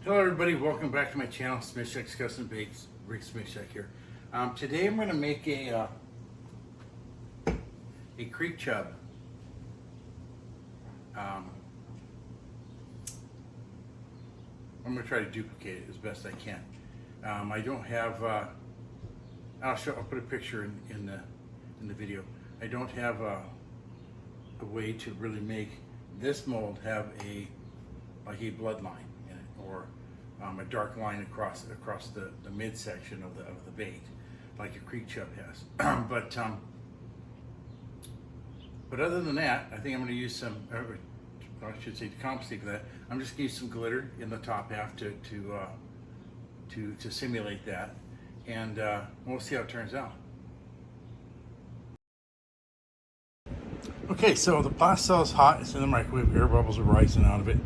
Hello everybody, welcome back to my channel, Smith Shack's Custom Bakes. Rick Smith Shack here. Today I'm going to make a Creek Chub. I'm going to try to duplicate it as best I can. I don't have, I'll put a picture in the video. I don't have a way to really make this mold have like a bloodline in it, or a dark line across the midsection of the bait, like a Creek Chub has. But other than that, I think I'm going to use some, I should say, to compensate for that, I'm just going to use some glitter in the top half to simulate that, and we'll see how it turns out. Okay, so the plasticel is hot. It's in the microwave. Air bubbles are rising out of it.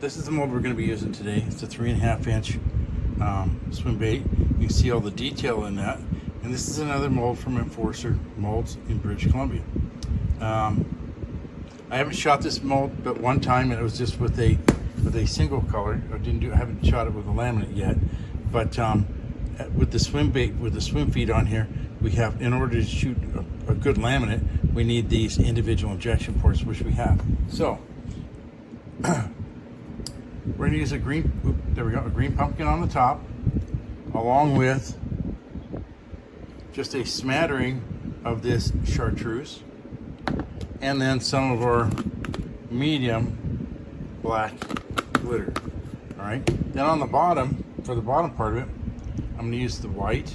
This is the mold we're going to be using today. It's a 3.5 inch swim bait. You can see all the detail in that. And this is another mold from Enforcer Molds in British Columbia. I haven't shot this mold but one time, and it was just with a single color. I haven't shot it with a laminate yet. But with the swim bait, with the swim feed on here, we have, in order to shoot a good laminate, we need these individual injection ports, which we have. So we're going to use a green pumpkin on the top, along with just a smattering of this chartreuse, and then some of our medium black glitter. All right. Then on the bottom, for the bottom part of it, I'm going to use the white,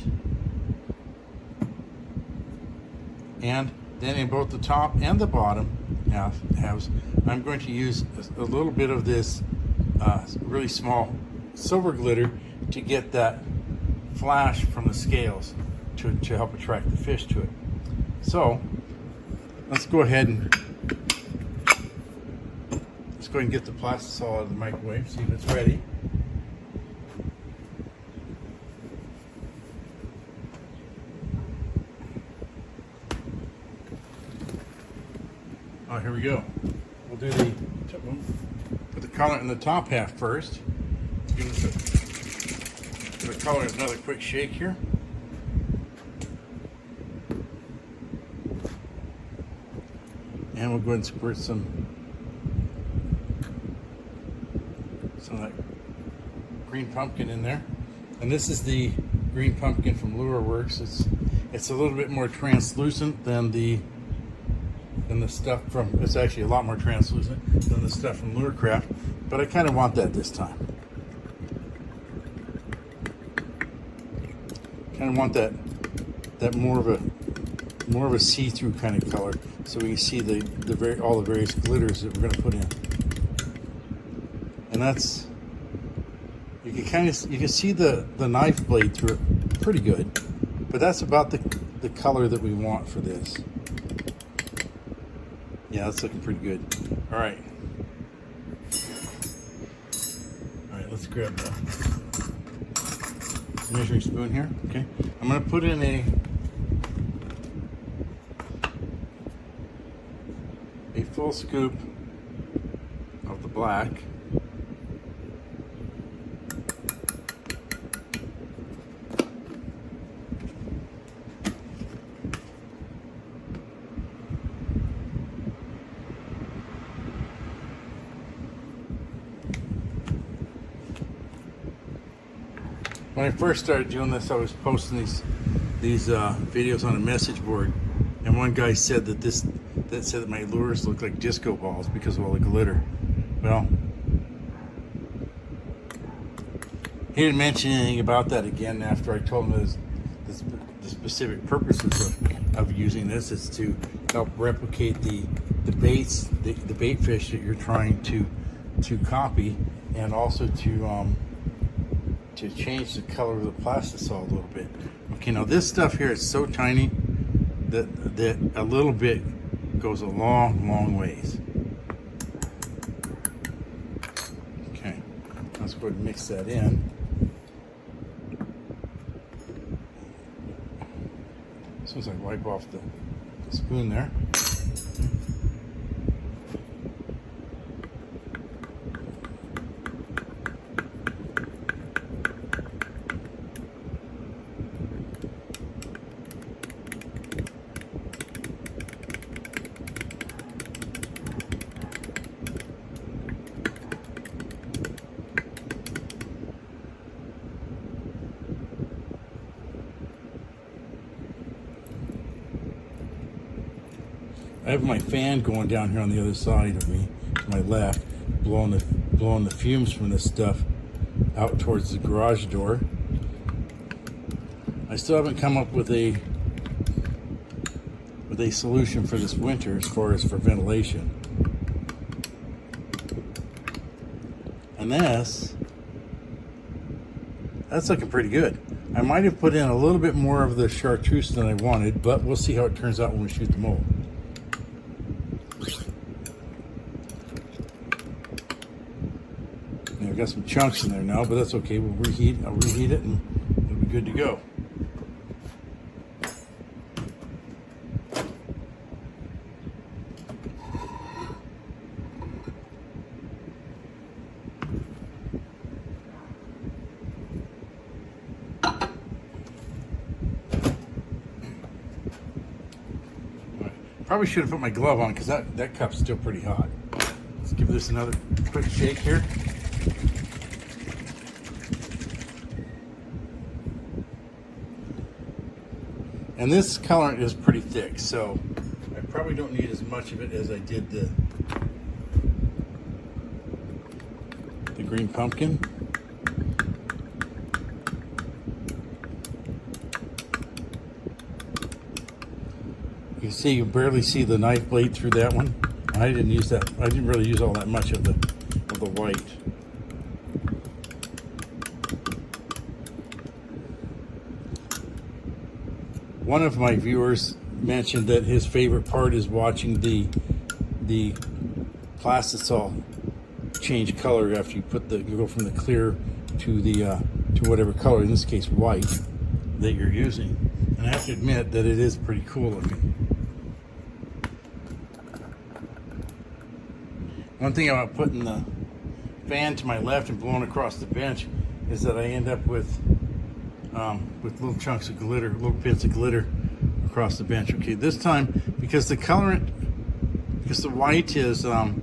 and then in both the top and the bottom halves, I'm going to use a little bit of this really small silver glitter to get that flash from the scales to help attract the fish to it. So let's go ahead and get the plasticel out of the microwave, see if it's ready. Oh, here we go. We'll do put the color in the top half first. Give the color another quick shake here. And we'll go ahead and squirt some of that green pumpkin in there. And this is the green pumpkin from Lure Works. It's a little bit more translucent than the stuff from, it's actually a lot more translucent than the stuff from Lurecraft, but I kind of want that this time. Kind of want that more of a see-through kind of color, so we can see all the various glitters that we're going to put in. And that's, you can see the knife blade through it pretty good, but that's about the color that we want for this. Yeah, that's looking pretty good. All right, let's grab the measuring spoon here. Okay, I'm going to put in a full scoop of the black. When I first started doing this, I was posting these videos on a message board, and one guy said that my lures look like disco balls because of all the glitter. Well, he didn't mention anything about that again after I told him the specific purposes of using this is to help replicate the baits, the bait fish that you're trying to copy, and also to change the color of the plasticel a little bit. Okay, now this stuff here is so tiny that a little bit goes a long ways. Okay, let's go ahead and mix that in. As soon as I wipe off the spoon there. I have my fan going down here on the other side of me, to my left, blowing the fumes from this stuff out towards the garage door. I still haven't come up with a solution for this winter as far as for ventilation. And that's looking pretty good. I might have put in a little bit more of the chartreuse than I wanted, but we'll see how it turns out when we shoot the mold. I've got some chunks in there now, but that's okay. I'll reheat it and it'll be good to go. Probably should have put my glove on because that cup's still pretty hot. Let's give this another quick shake here. And this colorant is pretty thick, so I probably don't need as much of it as I did the green pumpkin. You see, you barely see the knife blade through that one. I didn't use that. I didn't really use all that much of the white. One of my viewers mentioned that his favorite part is watching the plastisol change color after you go from the clear to the to whatever color, in this case white, that you're using. And I have to admit that it is pretty cool looking. One thing about putting the fan to my left and blowing across the bench is that I end up with little chunks of glitter, little bits of glitter across the bench. Okay, this time, because the white is a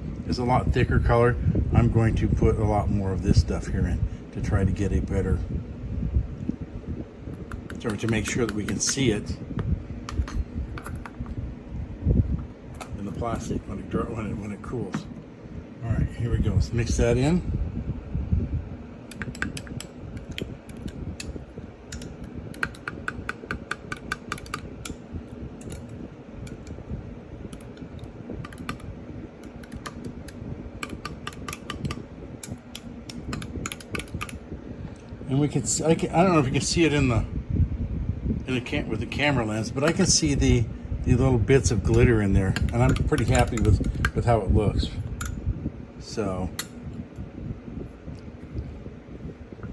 lot thicker color, I'm going to put a lot more of this stuff here in to try to get a better, or to make sure that we can see it in the plastic when it cools. All right, here we go. Let's mix that in. And we can, I don't know if you can see it with the camera lens, but I can see the little bits of glitter in there, and I'm pretty happy with how it looks. So,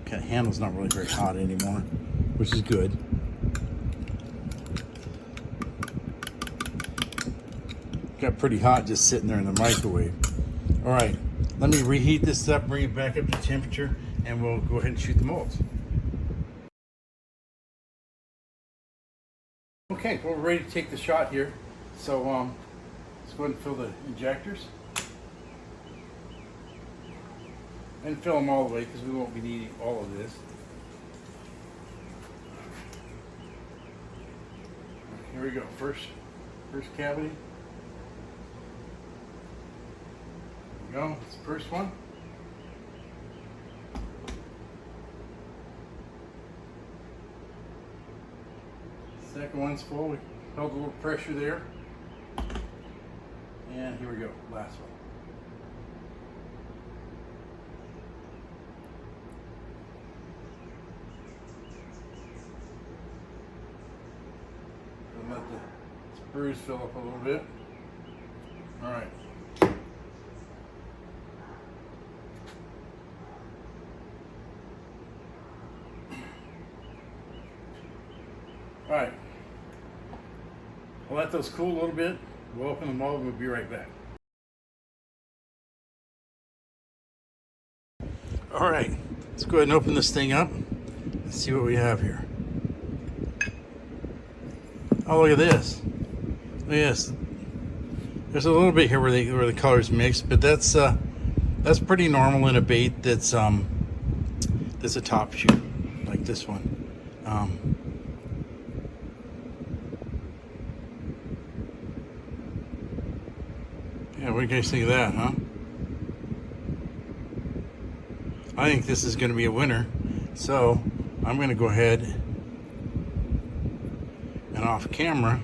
okay, the handle's not really very hot anymore, which is good. Got pretty hot just sitting there in the microwave. All right, let me reheat this up, bring it back up to temperature, and we'll go ahead and shoot the molds. Okay, well, we're ready to take the shot here. So let's go ahead and fill the injectors. And fill them all the way because we won't be needing all of this. Here we go. First cavity. There we go. It's the first one. Second one's full. We held a little pressure there. And here we go. Last one. Let the sprues fill up a little bit. All right. All right. We'll let those cool a little bit. We'll open them all and we'll be right back. All right. Let's go ahead and open this thing up and see what we have here. Oh, look at this. Look at this. There's a little bit here where the colors mix, but that's pretty normal in a bait that's a top shoot like this one. what do you guys think of that, huh? I think this is going to be a winner. So I'm going to go ahead and off camera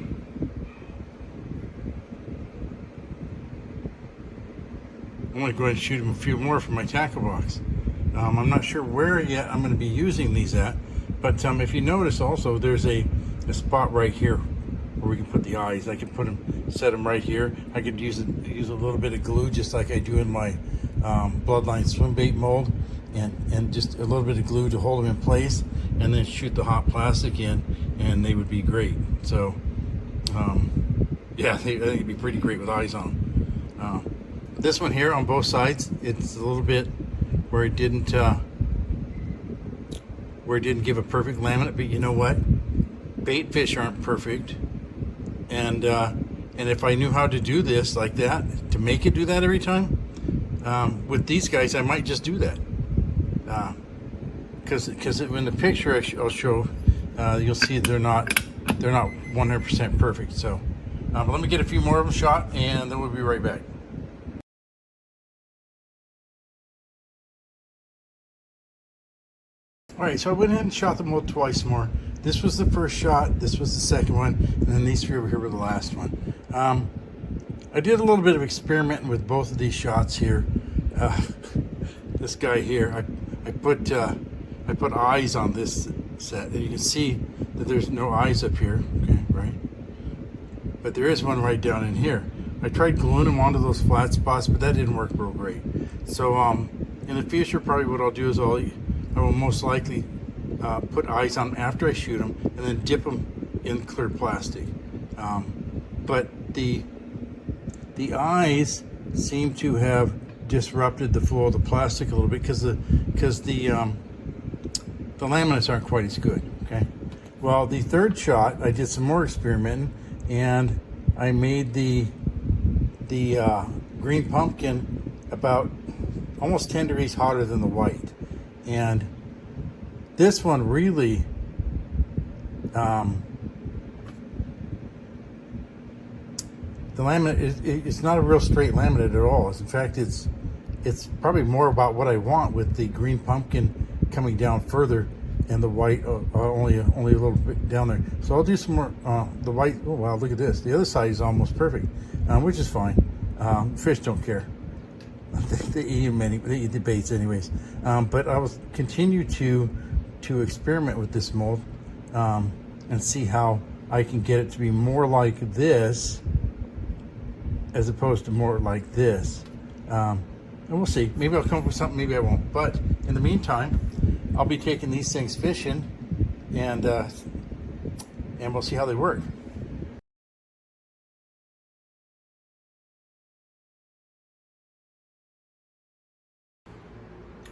I'm going to go ahead and shoot him a few more from my tackle box. I'm not sure where yet I'm going to be using these at, but if you notice also there's a spot right here where we can put the eyes. I can put them, set them right here. I could use a little bit of glue just like I do in my Bloodline swim bait mold, and just a little bit of glue to hold them in place, and then shoot the hot plastic in, and they would be great. So yeah, I think it'd be pretty great with eyes on them. This one here on both sides, it's a little bit where it didn't give a perfect laminate, but you know what? Bait fish aren't perfect, and if I knew how to do this like that, to make it do that every time, with these guys, I might just do that. Because in the picture I'll show, you'll see they're not 100% perfect. So, but let me get a few more of them shot, and then we'll be right back. Alright, so I went ahead and shot the mold twice more. This was the first shot, this was the second one, and then these three over here were the last one. I did a little bit of experimenting with both of these shots here. This guy here, I put eyes on this set, and you can see that there's no eyes up here, okay, right? But there is one right down in here. I tried gluing them onto those flat spots, but that didn't work real great. So in the future, probably what I'll do is I will most likely put eyes on them after I shoot them, and then dip them in clear plastic. But the eyes seem to have disrupted the flow of the plastic a little bit because the laminates aren't quite as good. Okay. Well, the third shot, I did some more experimenting, and I made the green pumpkin about almost 10 degrees hotter than the white. And this one really, the laminate, it's not a real straight laminate at all. In fact, it's probably more about what I want, with the green pumpkin coming down further and the white only a little bit down there. So I'll do some more, the white, oh wow, look at this. The other side is almost perfect, which is fine. Fish don't care. They eat many, they eat the baits anyways. But I will continue to experiment with this mold and see how I can get it to be more like this as opposed to more like this. And we'll see. Maybe I'll come up with something, maybe I won't. But in the meantime, I'll be taking these things fishing, and we'll see how they work.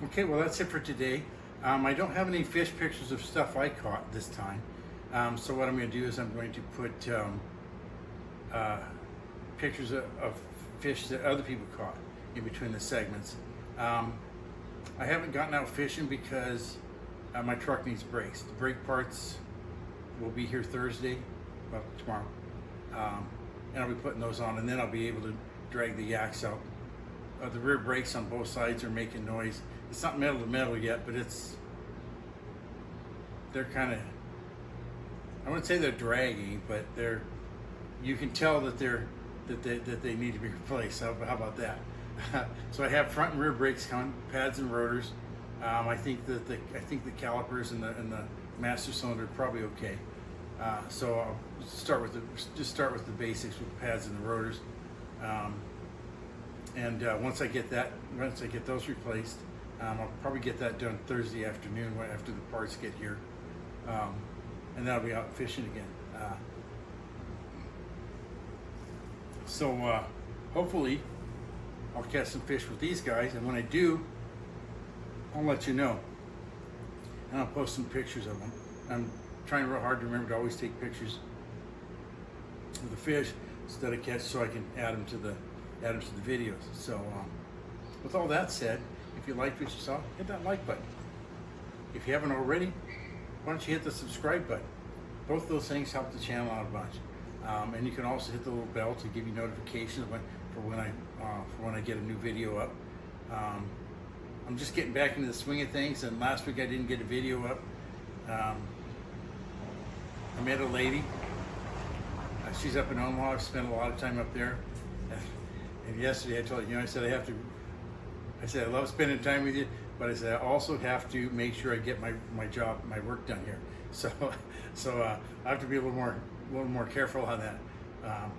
Okay, well that's it for today. I don't have any fish pictures of stuff I caught this time. So what I'm going to do is I'm going to put pictures of fish that other people caught in between the segments. I haven't gotten out fishing because my truck needs brakes. The brake parts will be here Thursday, well tomorrow, and I'll be putting those on, and then I'll be able to drag the yaks out. The rear brakes on both sides are making noise. It's not metal to metal yet, but they're kind of, I wouldn't say they're draggy, but you can tell that they need to be replaced. How about that? So I have front and rear brakes coming, pads and rotors. I think the calipers and the master cylinder are probably okay. So I'll start with the basics with the pads and the rotors. Once I get those replaced, I'll probably get that done Thursday afternoon after the parts get here, and then I'll be out fishing again. So hopefully I'll catch some fish with these guys, and when I do, I'll let you know, and I'll post some pictures of them. I'm trying real hard to remember to always take pictures of the fish that I catch, so I can add them to the videos. So with all that said, if you liked what you saw, hit that like button. If you haven't already, why don't you hit the subscribe button? Both those things help the channel out a bunch. And you can also hit the little bell to give you notifications when for when I get a new video up. I'm just getting back into the swing of things, and last week I didn't get a video up. I met a lady. She's up in Omaha. I've spent a lot of time up there. And yesterday I told you, I said I love spending time with you, but I said I also have to make sure I get my work done here. So I have to be a little more careful on that. I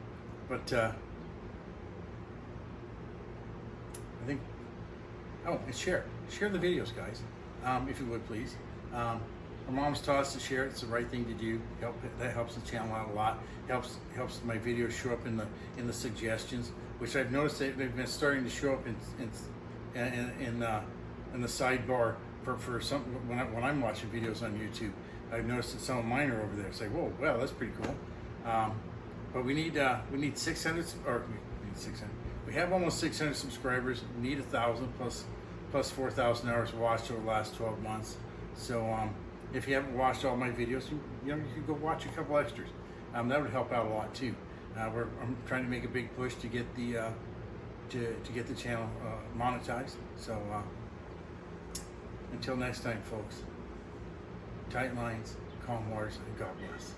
think. Oh, and share the videos, guys, if you would please. Our mom's taught us to share it. It's the right thing to do. That helps the channel out a lot. Helps my videos show up in the suggestions, which I've noticed that they've been starting to show up in the sidebar for some when I'm watching videos on YouTube. I've noticed that some of mine are over there. It's like, whoa, wow, that's pretty cool. But we need 600 or we need 600. We have almost 600 subscribers. We need 1,000 plus 4,000 hours watched over the last 12 months. So if you haven't watched all my videos, you can go watch a couple extras. That would help out a lot too. I'm trying to make a big push to get the channel monetized. So until next time, folks. Tight lines, calm waters, and God bless.